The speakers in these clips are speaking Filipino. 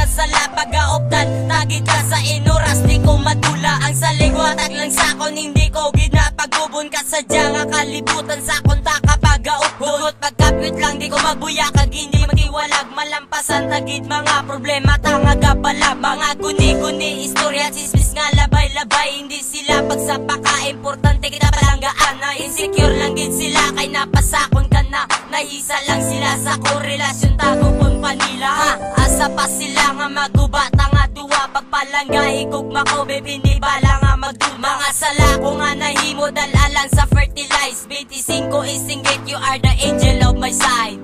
sala pag-aoptan, tagit ka sa inoras, di ko madula ang saligwatag lang sakon, hindi ko ginapagubon ka sadya nga kalibutan sa konta kapag aupugot, pagkapit lang di ko magbuya kag hindi magtiwalag, malampasan tagit mga problema tanga gabala, mga guni-guni istorya chismis nga labay-labay, hindi sila pagsapaka importante kita palanggaan na insecure lang din sila kay napasakon ka na, nahisa lang sila sa korelasyon tago pun panila ha, asa pa sila nga magubata nga duwa pagpalangga igugma ko baby ni bala nga magduma, mga sala ko nga nahimo dalalan sa fertilize 25 isinggit, you are the angel of my side.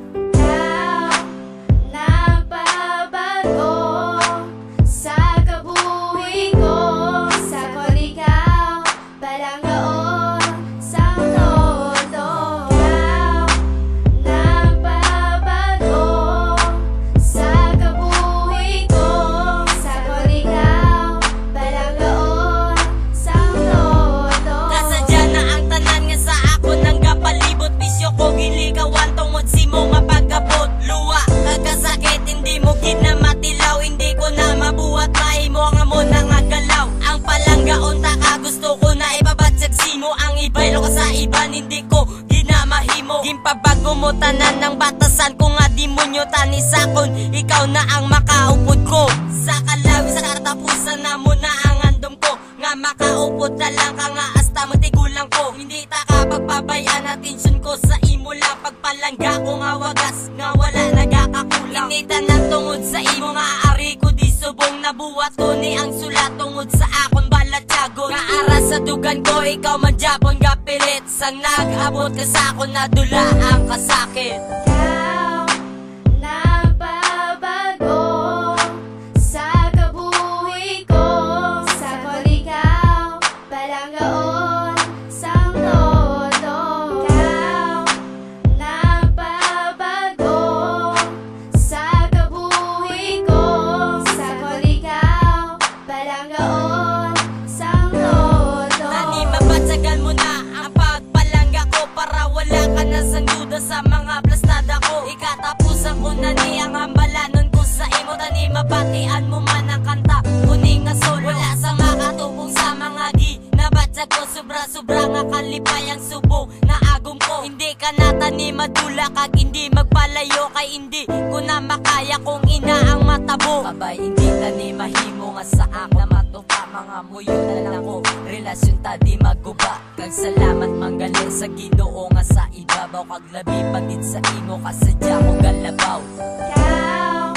Hindi ko ginamahimo gimpabago mo tanan ng batasan ko nga demonyo tanisakon, ikaw na ang makaupod ko sa kalawi sa katapusan na mo na ang andom ko nga makaupod na lang ka nga hasta matigulang ko, hindi ta ka pagpabayaan atensyon ko sa imo lang pagpalangga ko nga wagas nga wala nagakakulang, inita ng tungod sa imo nga ari ko di subong nabuhat ko ni ang sulat tungod sa akon balatyagon nga ara sa dugan ko ikaw man Japon gapilit sang nag-abot ka sa akon na dula ang kasakit. Ikaw nababago sa kabuhi ko, sa ikaw palanggaon sang todo. Ikaw nababago sa kabuhi ko, sa ikaw palanggaon sang todo. Nani mabatsagan mo na ang pagpalangga ko para wala ka na sang duda sa mga plastada ko, ikatapusan ko na ni ang hambalanon ko sa imo, tani mabatian mo man ang kanta kuning nga solo, wala sa makatubong sa mga ginabatsag ko, sobra-sobra nga kalipay ang subo na agong ko, hindi ka na tani madula kag hindi magpalayo kay hindi ko na makaya kung ina ang matabo, kabay hindi tani mahimo nga sa ako na matupa mga muyo na lang ko, relasyon ta di maguba kag salamat manggaling sa Ginoo nga sa ibabaw kag labi pagit sa imo kasadya ko galabaw. Ikaw